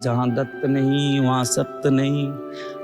जहाँ दत्त नहीं वहाँ सत्य नहीं।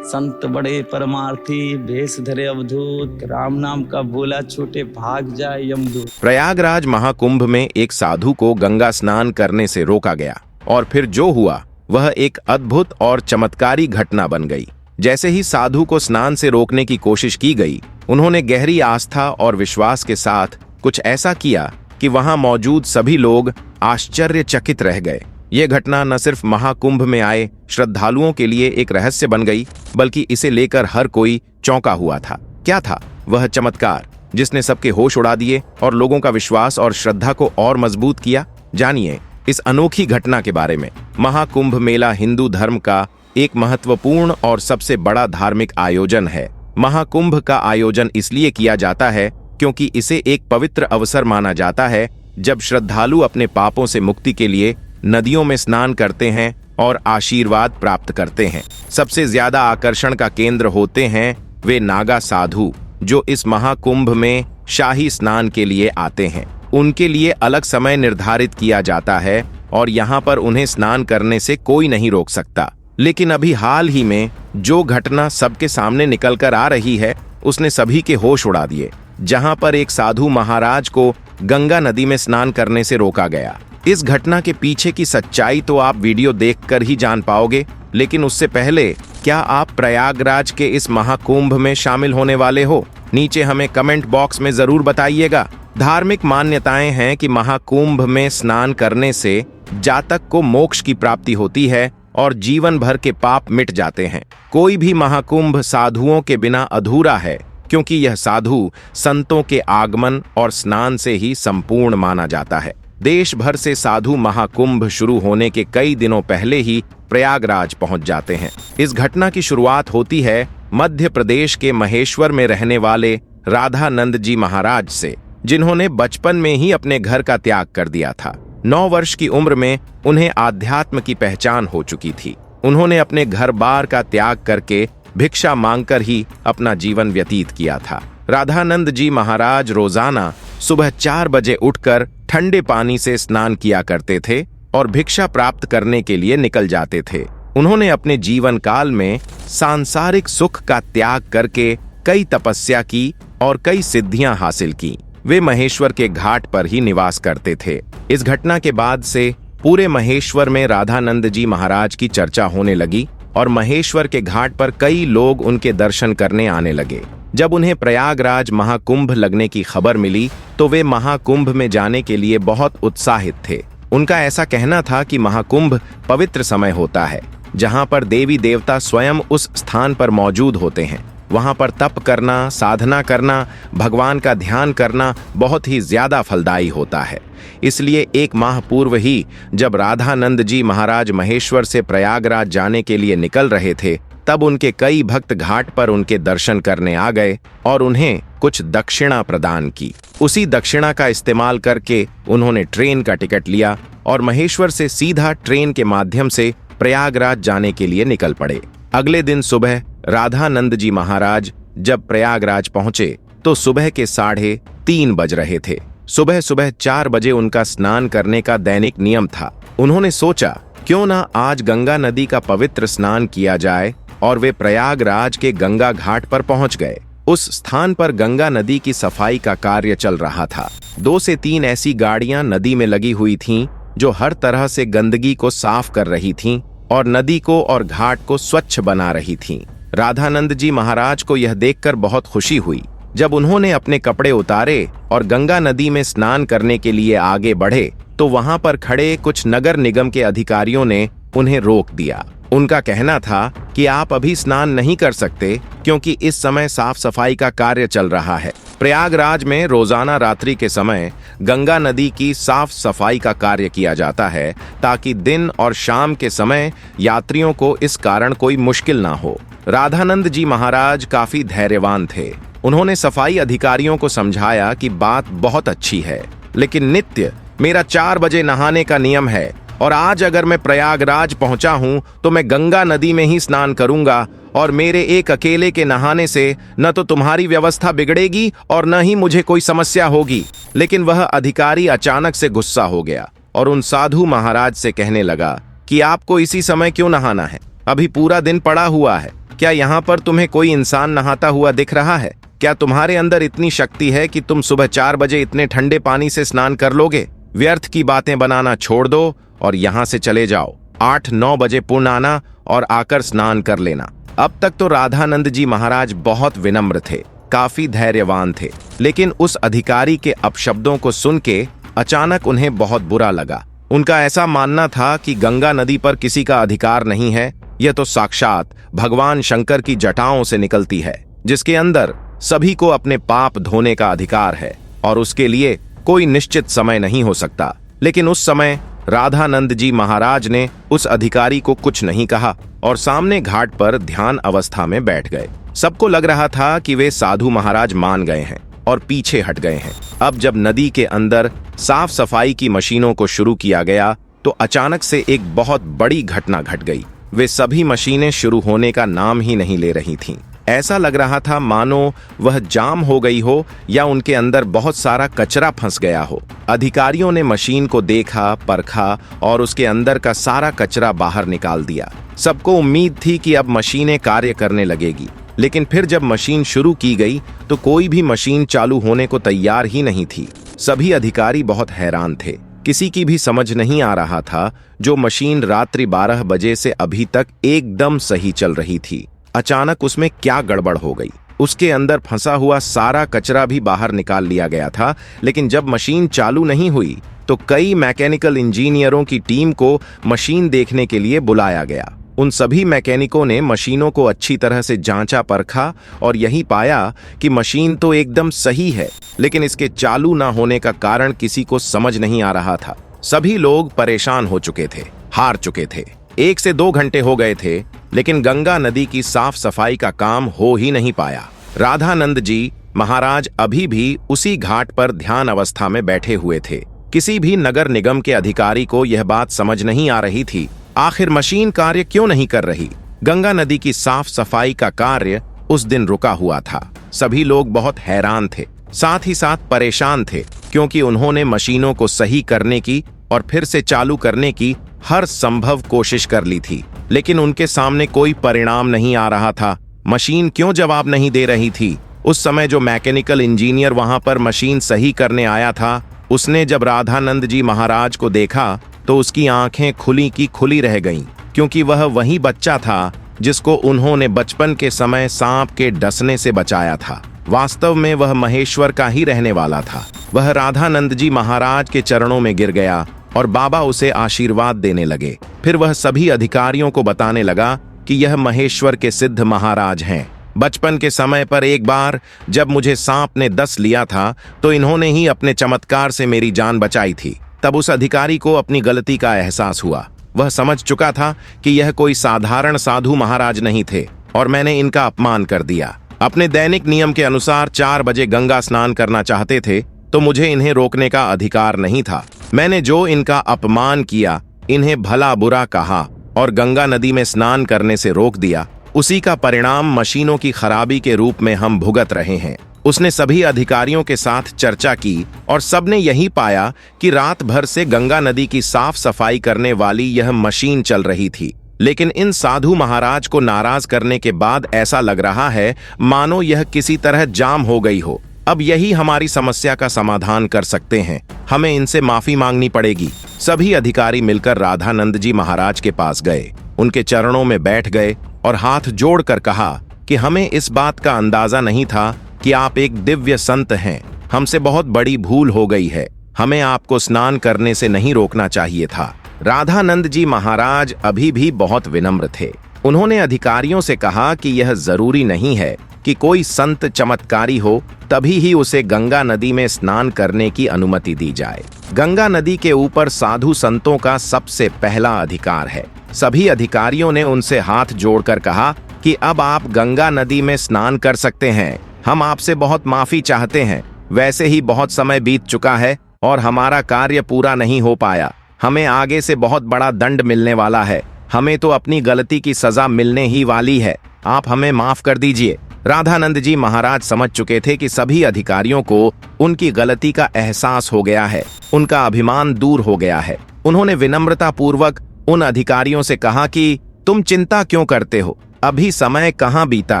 संत बड़े परमार्थी भेष धरे अवधूत। राम नाम का बोला छूटे भाग जाए यमदूत। प्रयागराज महाकुंभ में एक साधु को गंगा स्नान करने से रोका गया और फिर जो हुआ वह एक अद्भुत और चमत्कारी घटना बन गई। जैसे ही साधु को स्नान से रोकने की कोशिश की गई, उन्होंने गहरी आस्था और विश्वास के साथ कुछ ऐसा किया कि वहां मौजूद सभी लोग आश्चर्यचकित रह गए। ये घटना न सिर्फ महाकुंभ में आए श्रद्धालुओं के लिए एक रहस्य बन गई, बल्कि इसे लेकर हर कोई चौंका हुआ था। क्या था वह चमत्कार जिसने सबके होश उड़ा दिए और लोगों का विश्वास और श्रद्धा को और मजबूत किया? जानिए इस अनोखी घटना के बारे में। महाकुंभ मेला हिंदू धर्म का एक महत्वपूर्ण और सबसे बड़ा धार्मिक आयोजन है। महाकुंभ का आयोजन इसलिए किया जाता है क्योंकि इसे एक पवित्र अवसर माना जाता है जब श्रद्धालु अपने पापों से मुक्ति के लिए नदियों में स्नान करते हैं और आशीर्वाद प्राप्त करते हैं। सबसे ज्यादा आकर्षण का केंद्र होते हैं वे नागा साधु जो इस महाकुंभ में शाही स्नान के लिए आते हैं। उनके लिए अलग समय निर्धारित किया जाता है और यहाँ पर उन्हें स्नान करने से कोई नहीं रोक सकता। लेकिन अभी हाल ही में जो घटना सबके सामने निकल कर आ रही है उसने सभी के होश उड़ा दिए। जहाँ पर एक साधु महाराज को गंगा नदी में स्नान करने से रोका गया। इस घटना के पीछे की सच्चाई तो आप वीडियो देखकर ही जान पाओगे, लेकिन उससे पहले क्या आप प्रयागराज के इस महाकुंभ में शामिल होने वाले हो? नीचे हमें कमेंट बॉक्स में जरूर बताइएगा। धार्मिक मान्यताएं हैं कि महाकुंभ में स्नान करने से जातक को मोक्ष की प्राप्ति होती है और जीवन भर के पाप मिट जाते हैं। कोई भी महाकुंभ साधुओं के बिना अधूरा है क्योंकि यह साधु संतों के आगमन और स्नान से ही संपूर्ण माना जाता है। देश भर से साधु महाकुंभ शुरू होने के कई दिनों पहले ही प्रयागराज पहुंच जाते हैं। इस घटना की शुरुआत होती है मध्य प्रदेश के महेश्वर में रहने वाले राधानंद जी महाराज से, जिन्होंने बचपन में ही अपने घर का त्याग कर दिया था। 9 वर्ष की उम्र में उन्हें आध्यात्म की पहचान हो चुकी थी। उन्होंने अपने घर बार का त्याग करके भिक्षा मांगकर ही अपना जीवन व्यतीत किया था। राधानंद जी महाराज रोजाना सुबह 4 बजे उठकर ठंडे पानी से स्नान किया करते थे और भिक्षा प्राप्त करने के लिए निकल जाते थे। उन्होंने अपने जीवन काल में सांसारिक सुख का त्याग करके कई तपस्या की और कई सिद्धियां हासिल की। वे महेश्वर के घाट पर ही निवास करते थे। इस घटना के बाद से पूरे महेश्वर में राधानंद जी महाराज की चर्चा होने लगी और महेश्वर के घाट पर कई लोग उनके दर्शन करने आने लगे। जब उन्हें प्रयागराज महाकुंभ लगने की खबर मिली तो वे महाकुंभ में जाने के लिए बहुत उत्साहित थे। उनका ऐसा कहना था कि महाकुंभ पवित्र समय होता है जहां पर देवी देवता स्वयं उस स्थान पर मौजूद होते हैं। वहां पर तप करना, साधना करना, भगवान का ध्यान करना बहुत ही ज्यादा फलदायी होता है। इसलिए 1 माह पूर्व ही जब राधानंद जी महाराज महेश्वर से प्रयागराज जाने के लिए निकल रहे थे, तब उनके कई भक्त घाट पर उनके दर्शन करने आ गए और उन्हें कुछ दक्षिणा प्रदान की। उसी दक्षिणा का इस्तेमाल करके उन्होंने ट्रेन का टिकट लिया और महेश्वर से सीधा ट्रेन के माध्यम से प्रयागराज जाने के लिए निकल पड़े। अगले दिन सुबह राधानंद जी महाराज जब प्रयागराज पहुंचे तो सुबह के 3:30 बज रहे थे। सुबह सुबह 4 बजे उनका स्नान करने का दैनिक नियम था। उन्होंने सोचा क्यों ना आज गंगा नदी का पवित्र स्नान किया जाए और वे प्रयागराज के गंगा घाट पर पहुंच गए। उस स्थान पर गंगा नदी की सफाई का कार्य चल रहा था। 2 से 3 ऐसी गाड़ियां नदी में लगी हुई थीं जो हर तरह से गंदगी को साफ कर रही थीं और नदी को और घाट को स्वच्छ बना रही थीं। राधानंद जी महाराज को यह देखकर बहुत खुशी हुई। जब उन्होंने अपने कपड़े उतारे और गंगा नदी में स्नान करने के लिए आगे बढ़े तो वहां पर खड़े कुछ नगर निगम के अधिकारियों ने उन्हें रोक दिया। उनका कहना था कि आप अभी स्नान नहीं कर सकते क्योंकि इस समय साफ सफाई का कार्य चल रहा है। प्रयागराज में रोजाना रात्रि के समय गंगा नदी की साफ सफाई का कार्य किया जाता है ताकि दिन और शाम के समय यात्रियों को इस कारण कोई मुश्किल ना हो। राधानंद जी महाराज काफी धैर्यवान थे। उन्होंने सफाई अधिकारियों को समझाया कि बात बहुत अच्छी है, लेकिन नित्य मेरा 4 बजे नहाने का नियम है और आज अगर मैं प्रयागराज पहुंचा हूं तो मैं गंगा नदी में ही स्नान करूंगा और मेरे एक अकेले के नहाने से न तो तुम्हारी व्यवस्था बिगड़ेगी और न ही मुझे कोई समस्या होगी। लेकिन वह अधिकारी अचानक से गुस्सा हो गया और उन साधु महाराज से कहने लगा कि आपको इसी समय क्यों नहाना है? अभी पूरा दिन पड़ा हुआ है। क्या यहाँ पर तुम्हें कोई इंसान नहाता हुआ दिख रहा है? क्या तुम्हारे अंदर इतनी शक्ति है कि तुम सुबह 4 बजे इतने ठंडे पानी से स्नान कर लोगे? व्यर्थ की बातें बनाना छोड़ दो और यहाँ से चले जाओ। 8-9 बजे पुनः आना और आकर स्नान कर लेना। अब तक तो राधानंद जी महाराज बहुत विनम्र थे, काफी धैर्यवान थे, लेकिन उस अधिकारी के अपशब्दों को सुन के अचानक उन्हें बहुत बुरा लगा। उनका ऐसा मानना था कि गंगा नदी पर किसी का अधिकार नहीं है, यह तो साक्षात भगवान शंकर की जटाओं से निकलती है, जिसके अंदर सभी को अपने पाप धोने का अधिकार है और उसके लिए कोई निश्चित समय नहीं हो सकता। लेकिन उस समय राधानंद जी महाराज ने उस अधिकारी को कुछ नहीं कहा और सामने घाट पर ध्यान अवस्था में बैठ गए। सबको लग रहा था कि वे साधु महाराज मान गए हैं और पीछे हट गए हैं। अब जब नदी के अंदर साफ सफाई की मशीनों को शुरू किया गया तो अचानक से एक बहुत बड़ी घटना घट गई। वे सभी मशीनें शुरू होने का नाम ही नहीं ले रही थीं। ऐसा लग रहा था मानो वह जाम हो गई हो या उनके अंदर बहुत सारा कचरा फंस गया हो। अधिकारियों ने मशीन को देखा, परखा और उसके अंदर का सारा कचरा बाहर निकाल दिया। सबको उम्मीद थी कि अब मशीनें कार्य करने लगेगी, लेकिन फिर जब मशीन शुरू की गई तो कोई भी मशीन चालू होने को तैयार ही नहीं थी। सभी अधिकारी बहुत हैरान थे। किसी की भी समझ नहीं आ रहा था जो मशीन रात्रि 12 बजे से अभी तक एकदम सही चल रही थी, अचानक उसमें क्या गड़बड़ हो गई। उसके अंदर फंसा हुआ सारा कचरा भी बाहर निकाल लिया गया था, लेकिन जब मशीन चालू नहीं हुई तो कई मैकेनिकल इंजीनियरों की टीम को मशीन देखने के लिए बुलाया गया। उन सभी मैकेनिकों ने मशीनों को अच्छी तरह से जांचा परखा और यही पाया कि मशीन तो एकदम सही है, लेकिन इसके चालू ना होने का कारण किसी को समझ नहीं आ रहा था। सभी लोग परेशान हो चुके थे, हार चुके थे। 1 से 2 घंटे हो गए थे, लेकिन गंगा नदी की साफ सफाई का काम हो ही नहीं पाया। राधानंद जी महाराज अभी भी उसी घाट पर ध्यान अवस्था में बैठे हुए थे। किसी भी नगर निगम के अधिकारी को यह बात समझ नहीं आ रही थी, आखिर मशीन कार्य क्यों नहीं कर रही। गंगा नदी की साफ सफाई का कार्य उस दिन रुका हुआ था। सभी लोग बहुत हैरान थे, साथ ही साथ परेशान थे, क्योंकि उन्होंने मशीनों को सही करने की और फिर से चालू करने की हर संभव कोशिश कर ली थी, लेकिन उनके सामने कोई परिणाम नहीं आ रहा था। मशीन क्यों जवाब नहीं दे रही थी? उस समय जो मैकेनिकल इंजीनियर वहां पर मशीन सही करने आया था, उसने जब राधानंद जी महाराज को देखा तो उसकी आंखें खुली की खुली रह गईं, क्योंकि वह वही बच्चा था जिसको उन्होंने बचपन के समय सांप के डसने से बचाया था। वास्तव में वह महेश्वर का ही रहने वाला था। वह राधानंद जी महाराज के चरणों में गिर गया और बाबा उसे आशीर्वाद देने लगे। फिर वह सभी अधिकारियों को बताने लगा कि यह महेश्वर के सिद्ध महाराज हैं। बचपन के समय पर एक बार जब मुझे सांप ने डस लिया था तो इन्होंने ही अपने चमत्कार से मेरी जान बचाई थी। तब उस अधिकारी को अपनी गलती का एहसास हुआ। वह समझ चुका था कि यह कोई साधारण साधु महाराज नहीं थे और मैंने इनका अपमान कर दिया। अपने दैनिक नियम के अनुसार 4 बजे गंगा स्नान करना चाहते थे तो मुझे इन्हें रोकने का अधिकार नहीं था। मैंने जो इनका अपमान किया, इन्हें भला बुरा कहा और गंगा नदी में स्नान करने से रोक दिया, उसी का परिणाम मशीनों की खराबी के रूप में हम भुगत रहे हैं। उसने सभी अधिकारियों के साथ चर्चा की और सबने यही पाया कि रात भर से गंगा नदी की साफ सफाई करने वाली यह मशीन चल रही थी, लेकिन इन साधु महाराज को नाराज करने के बाद ऐसा लग रहा है मानो यह किसी तरह जाम हो गई हो। अब यही हमारी समस्या का समाधान कर सकते हैं, हमें इनसे माफी मांगनी पड़ेगी। सभी अधिकारी मिलकर राधानंद जी महाराज के पास गए, उनके चरणों में बैठ गए और हाथ जोड़कर कहा कि हमें इस बात का अंदाजा नहीं था कि आप एक दिव्य संत हैं। हमसे बहुत बड़ी भूल हो गई है, हमें आपको स्नान करने से नहीं रोकना चाहिए था। राधानंद जी महाराज अभी भी बहुत विनम्र थे। उन्होंने अधिकारियों से कहा कि यह जरूरी नहीं है कि कोई संत चमत्कारी हो तभी ही उसे गंगा नदी में स्नान करने की अनुमति दी जाए। गंगा नदी के ऊपर साधु संतों का सबसे पहला अधिकार है। सभी अधिकारियों ने उनसे हाथ जोड़कर कहा कि अब आप गंगा नदी में स्नान कर सकते हैं। हम आपसे बहुत माफी चाहते हैं, वैसे ही बहुत समय बीत चुका है और हमारा कार्य पूरा नहीं हो पाया। हमें आगे से बहुत बड़ा दंड मिलने वाला है, हमें तो अपनी गलती की सजा मिलने ही वाली है, आप हमें माफ कर दीजिए। राधानंद जी महाराज समझ चुके थे कि सभी अधिकारियों को उनकी गलती का एहसास हो गया है, उनका अभिमान दूर हो गया है। उन्होंने विनम्रता पूर्वक उन अधिकारियों से कहा कि तुम चिंता क्यों करते हो, अभी समय कहाँ बीता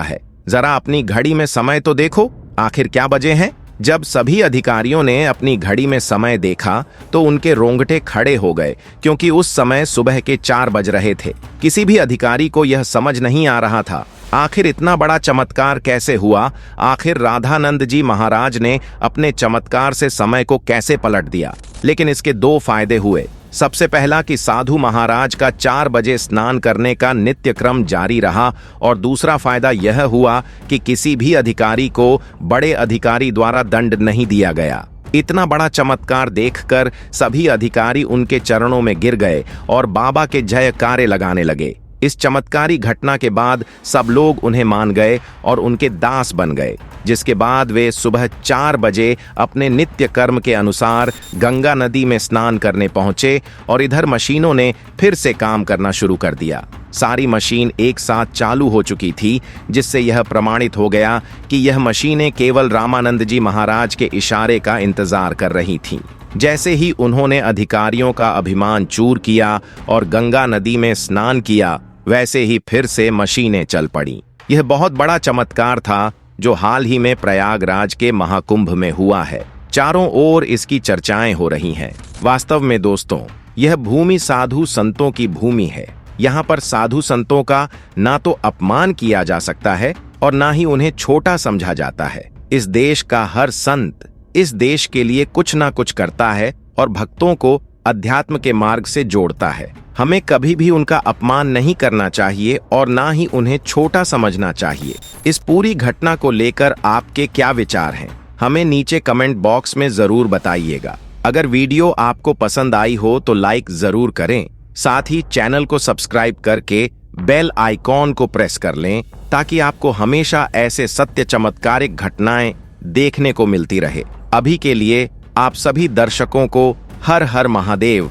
है, जरा अपनी घड़ी में समय तो देखो, आखिर क्या बजे हैं। जब सभी अधिकारियों ने अपनी घड़ी में समय देखा तो उनके रोंगटे खड़े हो गए, क्योंकि उस समय सुबह के 4 बज रहे थे। किसी भी अधिकारी को यह समझ नहीं आ रहा था आखिर इतना बड़ा चमत्कार कैसे हुआ। आखिर राधानंद जी महाराज ने अपने चमत्कार से समय को कैसे पलट दिया। लेकिन इसके 2 फायदे हुए। सबसे पहला कि साधु महाराज का 4 बजे स्नान करने का नित्य क्रम जारी रहा, और दूसरा फायदा यह हुआ कि किसी भी अधिकारी को बड़े अधिकारी द्वारा दंड नहीं दिया गया। इतना बड़ा चमत्कार देखकर सभी अधिकारी उनके चरणों में गिर गए और बाबा के जयकारे लगाने लगे। इस चमत्कारी घटना के बाद सब लोग उन्हें मान गए और उनके दास बन गए, जिसके बाद वे सुबह 4 बजे अपने नित्य कर्म के अनुसार गंगा नदी में स्नान करने पहुंचे और इधर मशीनों ने फिर से काम करना शुरू कर दिया। सारी मशीन एक साथ चालू हो चुकी थी, जिससे यह प्रमाणित हो गया कि यह मशीनें केवल रामानंद जी महाराज के इशारे का इंतजार कर रही थीं। जैसे ही उन्होंने अधिकारियों का अभिमान चूर किया और गंगा नदी में स्नान किया, वैसे ही फिर से मशीनें चल पड़ी। यह बहुत बड़ा चमत्कार था जो हाल ही में प्रयागराज के महाकुंभ में हुआ है। चारों ओर इसकी चर्चाएं हो रही हैं। वास्तव में दोस्तों, यह भूमि साधु संतों की भूमि है। यहाँ पर साधु संतों का ना तो अपमान किया जा सकता है और ना ही उन्हें छोटा समझा जाता है। इस देश का हर संत इस देश के लिए कुछ ना कुछ करता है और भक्तों को अध्यात्म के मार्ग से जोड़ता है। हमें कभी भी उनका अपमान नहीं करना चाहिए और ना ही उन्हें छोटा समझना चाहिए। इस पूरी घटना को लेकर आपके क्या विचार हैं, हमें नीचे कमेंट बॉक्स में जरूर बताइएगा। अगर वीडियो आपको पसंद आई हो तो लाइक जरूर करें, साथ ही चैनल को सब्सक्राइब करके बेल आइकॉन को प्रेस कर लें, ताकि आपको हमेशा ऐसे सत्य चमत्कारिक घटनाएं देखने को मिलती रहे। अभी के लिए आप सभी दर्शकों को हर हर महादेव।